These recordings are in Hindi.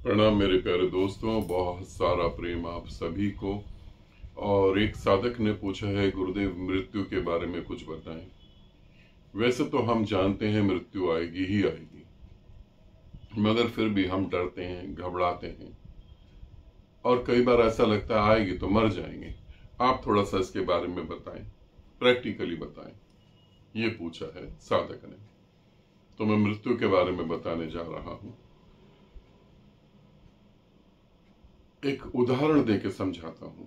प्रणाम मेरे प्यारे दोस्तों, बहुत सारा प्रेम आप सभी को। और एक साधक ने पूछा है, गुरुदेव मृत्यु के बारे में कुछ बताएं। वैसे तो हम जानते हैं मृत्यु आएगी ही आएगी, मगर फिर भी हम डरते हैं, घबराते हैं और कई बार ऐसा लगता है आएगी तो मर जाएंगे। आप थोड़ा सा इसके बारे में बताएं, प्रैक्टिकली बताएं। ये पूछा है साधक ने, तो मैं मृत्यु के बारे में बताने जा रहा हूं। एक उदाहरण देके समझाता हूं।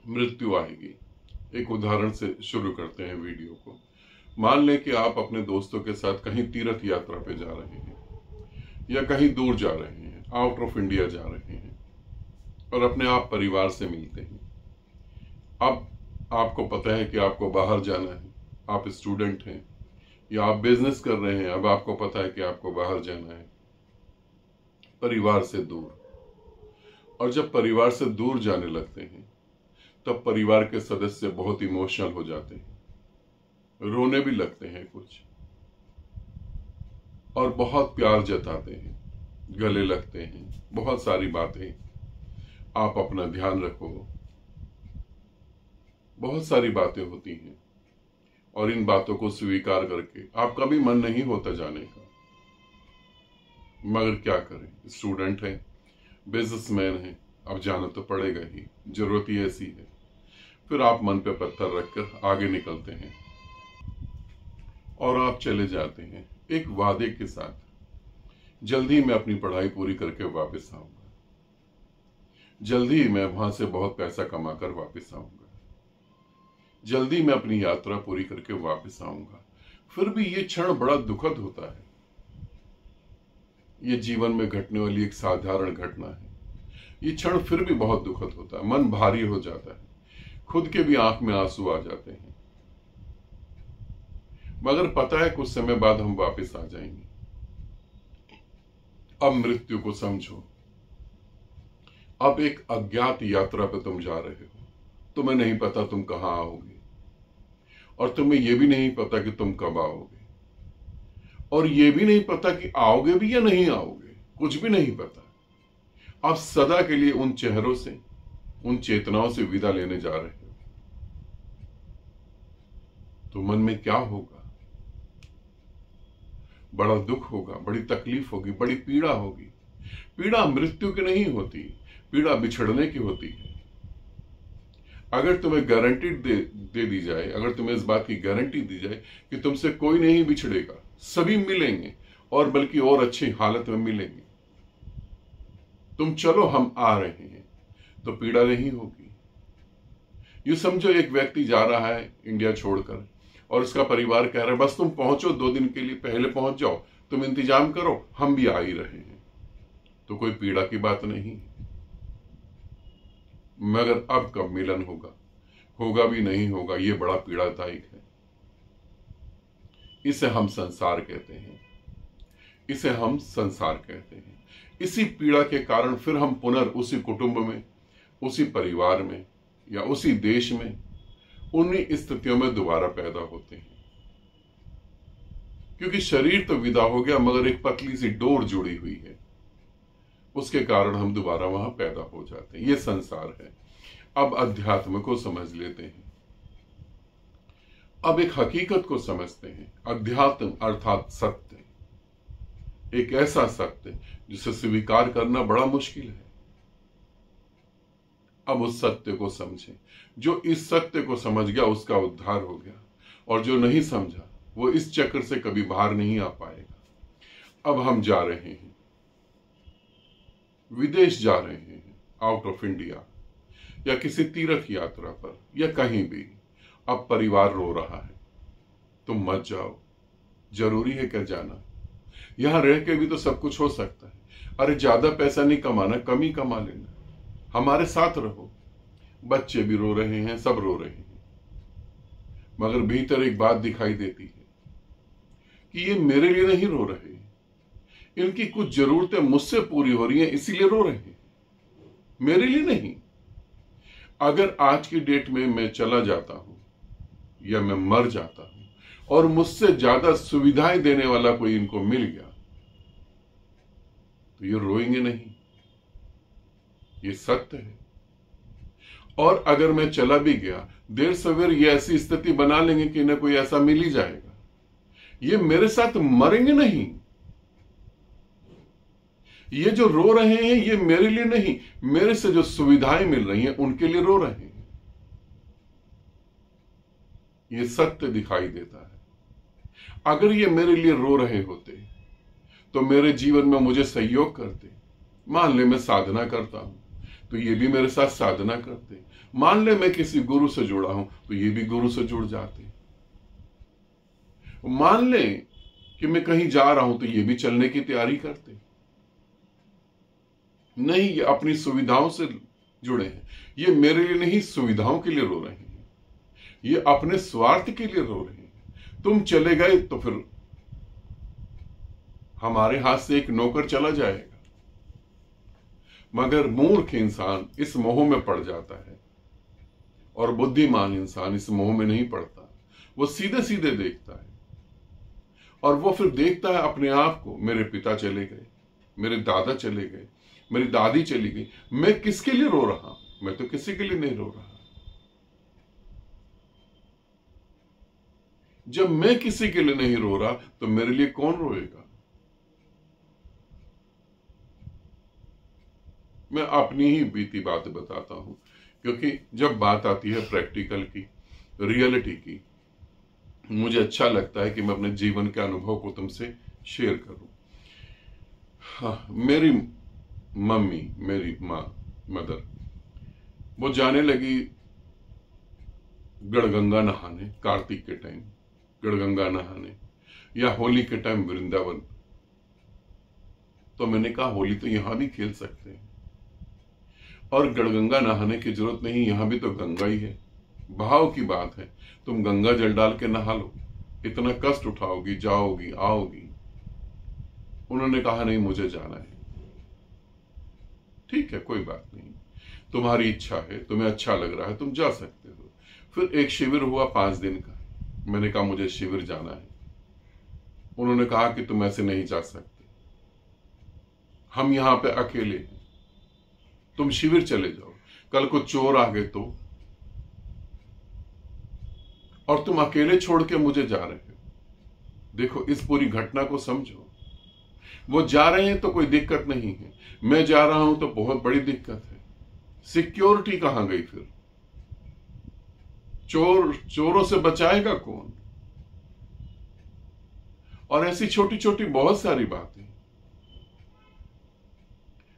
मृत्यु आएगी, एक उदाहरण से शुरू करते हैं वीडियो को। मान लें कि आप अपने दोस्तों के साथ कहीं तीर्थ यात्रा पे जा रहे हैं या कहीं दूर जा रहे हैं, आउट ऑफ इंडिया जा रहे हैं और अपने आप परिवार से मिलते हैं। अब आपको पता है कि आपको बाहर जाना है, आप स्टूडेंट हैं या आप बिजनेस कर रहे हैं, अब आपको पता है कि आपको बाहर जाना है परिवार से दूर। और जब परिवार से दूर जाने लगते हैं तब परिवार के सदस्य बहुत इमोशनल हो जाते हैं, रोने भी लगते हैं कुछ, और बहुत प्यार जताते हैं, गले लगते हैं, बहुत सारी बातें। आप अपना ध्यान रखो, बहुत सारी बातें होती हैं और इन बातों को स्वीकार करके आपका भी मन नहीं होता जाने का, मगर क्या करें, स्टूडेंट है, बिजनेसमैन है, अब जाना तो पड़ेगा ही, जरूरत ही ऐसी है। फिर आप मन पे पत्थर रखकर आगे निकलते हैं और आप चले जाते हैं एक वादे के साथ, जल्दी मैं अपनी पढ़ाई पूरी करके वापस आऊंगा, जल्दी मैं वहां से बहुत पैसा कमाकर वापस आऊंगा, जल्दी मैं अपनी यात्रा पूरी करके वापस आऊंगा। फिर भी ये क्षण बड़ा दुखद होता है। ये जीवन में घटने वाली एक साधारण घटना है। ये क्षण फिर भी बहुत दुखद होता है, मन भारी हो जाता है, खुद के भी आंख में आंसू आ जाते हैं, मगर पता है कुछ समय बाद हम वापस आ जाएंगे। अब मृत्यु को समझो। अब एक अज्ञात यात्रा पर तुम जा रहे हो, तुम्हें नहीं पता तुम कहां आओगे और तुम्हें यह भी नहीं पता कि तुम कब आओगे, और यह भी नहीं पता कि आओगे भी या नहीं आओगे, कुछ भी नहीं पता। आप सदा के लिए उन चेहरों से, उन चेतनाओं से विदा लेने जा रहे हो, तो मन में क्या होगा? बड़ा दुख होगा, बड़ी तकलीफ होगी, बड़ी पीड़ा होगी। पीड़ा मृत्यु की नहीं होती, पीड़ा बिछड़ने की होती है। अगर तुम्हें गारंटी दे दी जाए, अगर तुम्हें इस बात की गारंटी दी जाए कि तुमसे कोई नहीं बिछड़ेगा, सभी मिलेंगे और बल्कि और अच्छी हालत में मिलेंगे, तुम चलो हम आ रहे हैं, तो पीड़ा नहीं होगी। यूं समझो एक व्यक्ति जा रहा है इंडिया छोड़कर और उसका परिवार कह रहा है बस तुम पहुंचो, 2 दिन के लिए पहले पहुंच जाओ, तुम इंतजाम करो, हम भी आ ही रहे हैं, तो कोई पीड़ा की बात नहीं। मगर अब कब मिलन होगा, होगा भी नहीं होगा, ये बड़ा पीड़ादायक है। इसे हम संसार कहते हैं, इसे हम संसार कहते हैं। इसी पीड़ा के कारण फिर हम पुनः उसी कुटुंब में, उसी परिवार में या उसी देश में, उन्हीं स्थितियों में दोबारा पैदा होते हैं। क्योंकि शरीर तो विदा हो गया, मगर एक पतली सी डोर जुड़ी हुई है, उसके कारण हम दोबारा वहां पैदा हो जाते हैं। ये संसार है। अब अध्यात्म को समझ लेते हैं, अब एक हकीकत को समझते हैं। अध्यात्म अर्थात सत्य, एक ऐसा सत्य जिसे स्वीकार करना बड़ा मुश्किल है। अब उस सत्य को समझें। जो इस सत्य को समझ गया उसका उद्धार हो गया, और जो नहीं समझा वो इस चक्र से कभी बाहर नहीं आ पाएगा। अब हम जा रहे हैं, विदेश जा रहे हैं, आउट ऑफ इंडिया या किसी तीर्थ यात्रा पर या कहीं भी। अब परिवार रो रहा है, तुम मत जाओ, जरूरी है क्या जाना? यहां रह के भी तो सब कुछ हो सकता है। अरे ज्यादा पैसा नहीं कमाना, कम ही कमा लेना, हमारे साथ रहो। बच्चे भी रो रहे हैं, सब रो रहे हैं, मगर भीतर एक बात दिखाई देती है कि ये मेरे लिए नहीं रो रहे, इनकी कुछ जरूरतें मुझसे पूरी हो रही हैं, इसीलिए रो रहे हैं, मेरे लिए नहीं। अगर आज की डेट में मैं चला जाता हूं या मैं मर जाता हूं और मुझसे ज्यादा सुविधाएं देने वाला कोई इनको मिल गया, तो ये रोएंगे नहीं, ये सत्य है। और अगर मैं चला भी गया, देर सवेर ये ऐसी स्थिति बना लेंगे कि इन्हें कोई ऐसा मिल ही जाएगा। ये मेरे साथ मरेंगे नहीं। ये जो रो रहे हैं ये मेरे लिए नहीं, मेरे से जो सुविधाएं मिल रही हैं उनके लिए रो रहे हैं। ये सत्य दिखाई देता है। अगर ये मेरे लिए रो रहे होते तो मेरे जीवन में मुझे सहयोग करते। मान ले मैं साधना करता हूं तो ये भी मेरे साथ साधना करते। मान ले मैं किसी गुरु से जुड़ा हूं तो ये भी गुरु से जुड़ जाते। मान ले कि मैं कहीं जा रहा हूं तो ये भी चलने की तैयारी करते। नहीं, ये अपनी सुविधाओं से जुड़े हैं। ये मेरे लिए नहीं, सुविधाओं के लिए रो रहे हैं। ये अपने स्वार्थ के लिए रो रहे हैं। तुम चले गए तो फिर हमारे हाथ से एक नौकर चला जाएगा। मगर मूर्ख इंसान इस मोह में पड़ जाता है और बुद्धिमान इंसान इस मोह में नहीं पड़ता। वो सीधे सीधे देखता है और वो फिर देखता है अपने आप को, मेरे पिता चले गए, मेरे दादा चले गए, मेरी दादी चली गई, मैं किसके लिए रो रहा हूं? मैं तो किसी के लिए नहीं रो रहा। जब मैं किसी के लिए नहीं रो रहा तो मेरे लिए कौन रोएगा? मैं अपनी ही बीती बात बताता हूं, क्योंकि जब बात आती है प्रैक्टिकल की, रियलिटी की, मुझे अच्छा लगता है कि मैं अपने जीवन के अनुभव को तुमसे शेयर करूं। हाँ, मेरी मम्मी, मेरी माँ, मदर, वो जाने लगी गढ़गंगा नहाने, कार्तिक के टाइम गढ़गंगा नहाने, या होली के टाइम वृंदावन। तो मैंने कहा होली तो यहां भी खेल सकते हैं और गढ़गंगा नहाने की जरूरत नहीं, यहां भी तो गंगा ही है। बहाव की बात है, तुम गंगा जल डाल के नहा लो, इतना कष्ट उठाओगी, जाओगी आओगी। उन्होंने कहा नहीं, मुझे जाना है। ठीक है, कोई बात नहीं, तुम्हारी इच्छा है, तुम्हें अच्छा लग रहा है, तुम जा सकते हो। फिर एक शिविर हुआ 5 दिन का। मैंने कहा मुझे शिविर जाना है। उन्होंने कहा कि तुम ऐसे नहीं जा सकते, हम यहां पे अकेले हैं, तुम शिविर चले जाओ, कल को चोर आ गए तो, और तुम अकेले छोड़ के मुझे जा रहे हो। देखो, इस पूरी घटना को समझो। वो जा रहे हैं तो कोई दिक्कत नहीं है, मैं जा रहा हूं तो बहुत बड़ी दिक्कत है। सिक्योरिटी कहां गई फिर? चोरों से बचाएगा कौन? और ऐसी छोटी छोटी बहुत सारी बातें।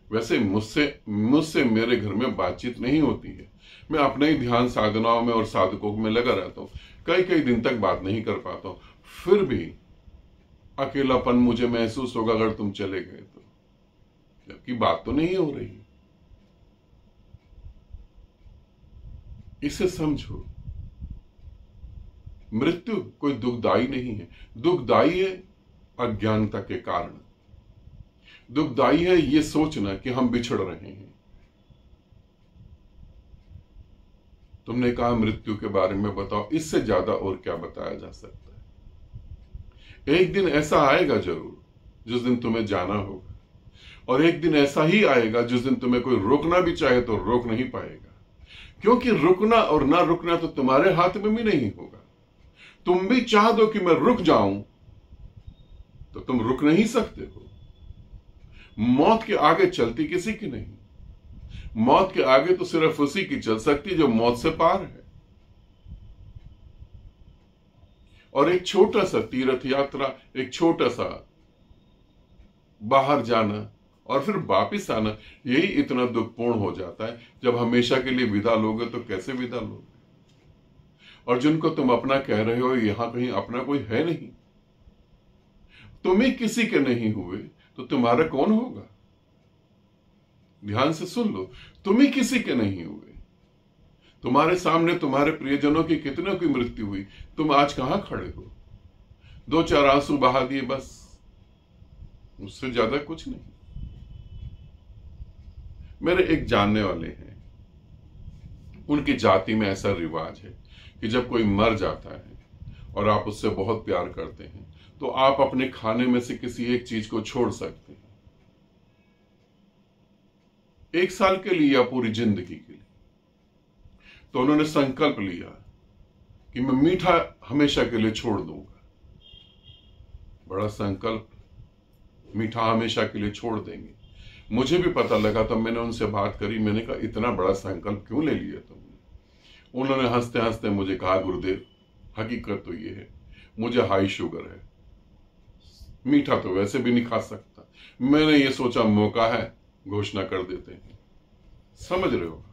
वैसे मुझसे मेरे घर में बातचीत नहीं होती है। मैं अपने ही ध्यान साधनाओं में और साधकों में लगा रहता हूं, कई दिन तक बात नहीं कर पाता हूं। फिर भी अकेलापन मुझे महसूस होगा अगर तुम चले गए तो, जबकि बात तो नहीं हो रही। इसे समझो, मृत्यु कोई दुखदाई नहीं है। दुखदाई है अज्ञानता के कारण। दुखदाई है ये सोचना कि हम बिछड़ रहे हैं। तुमने कहा मृत्यु के बारे में बताओ, इससे ज्यादा और क्या बताया जा सकता है? एक दिन ऐसा आएगा जरूर जिस दिन तुम्हें जाना होगा, और एक दिन ऐसा ही आएगा जिस दिन तुम्हें कोई रोकना भी चाहे तो रोक नहीं पाएगा, क्योंकि रुकना और ना रुकना तो तुम्हारे हाथ में भी नहीं होगा। तुम भी चाह दो कि मैं रुक जाऊं तो तुम रुक नहीं सकते हो। मौत के आगे चलती किसी की नहीं। मौत के आगे तो सिर्फ उसी की चल सकती जो मौत से पार है। और एक छोटा सा तीर्थ यात्रा, एक छोटा सा बाहर जाना और फिर वापिस आना, यही इतना दुखपूर्ण हो जाता है। जब हमेशा के लिए विदा लोगे तो कैसे विदा लोगे? और जिनको तुम अपना कह रहे हो, यहां कहीं अपना कोई है नहीं। तुम ही किसी के नहीं हुए तो तुम्हारा कौन होगा? ध्यान से सुन लो, तुम ही किसी के नहीं हुए। तुम्हारे सामने तुम्हारे प्रियजनों की कितनों की मृत्यु हुई, तुम आज कहां खड़े हो? 2-4 आंसू बहा दिए बस, उससे ज्यादा कुछ नहीं। मेरे एक जानने वाले हैं, उनकी जाति में ऐसा रिवाज है कि जब कोई मर जाता है और आप उससे बहुत प्यार करते हैं तो आप अपने खाने में से किसी एक चीज को छोड़ सकते हैं। 1 साल के लिए या पूरी जिंदगी के लिए। तो उन्होंने संकल्प लिया कि मैं मीठा हमेशा के लिए छोड़ दूंगा। बड़ा संकल्प, मीठा हमेशा के लिए छोड़ देंगे। मुझे भी पता लगा, तब मैंने उनसे बात करी। मैंने कहा इतना बड़ा संकल्प क्यों ले लिया तुमने? उन्होंने हंसते हंसते मुझे कहा, गुरुदेव हकीकत तो ये है, मुझे हाई शुगर है, मीठा तो वैसे भी नहीं खा सकता। मैंने ये सोचा मौका है, घोषणा कर देते हैं। समझ रहे हो?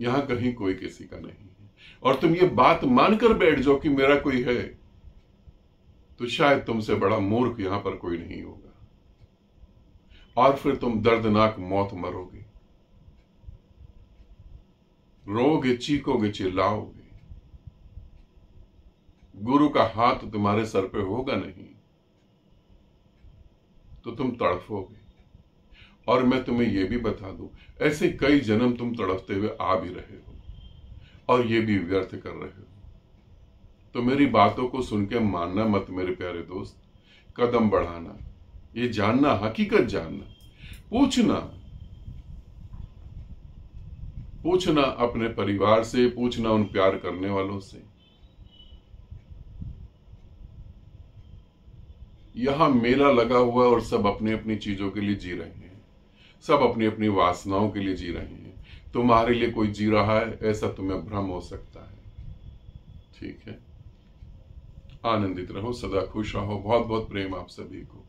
यहां कहीं कोई किसी का नहीं है, और तुम ये बात मानकर बैठ जाओ कि मेरा कोई है, तो शायद तुमसे बड़ा मूर्ख यहां पर कोई नहीं होगा, और फिर तुम दर्दनाक मौत मरोगे, रोगे, चीखोगे, चिल्लाओगे। गुरु का हाथ तुम्हारे सर पे होगा नहीं तो तुम तड़फोगे। और मैं तुम्हें यह भी बता दूं, ऐसे कई जन्म तुम तड़फते हुए आ भी रहे हो, और ये भी व्यर्थ कर रहे हो। तो मेरी बातों को सुन के मानना मत मेरे प्यारे दोस्त, कदम बढ़ाना, ये जानना, हकीकत जानना, पूछना अपने परिवार से, पूछना उन प्यार करने वालों से। यहां मेला लगा हुआ और सब अपनी अपनी चीजों के लिए जी रहे हैं, सब अपनी अपनी वासनाओं के लिए जी रहे हैं। तुम्हारे लिए कोई जी रहा है ऐसा तुम्हें भ्रम हो सकता है। ठीक है, आनंदित रहो, सदा खुश रहो। बहुत बहुत प्रेम आप सभी को।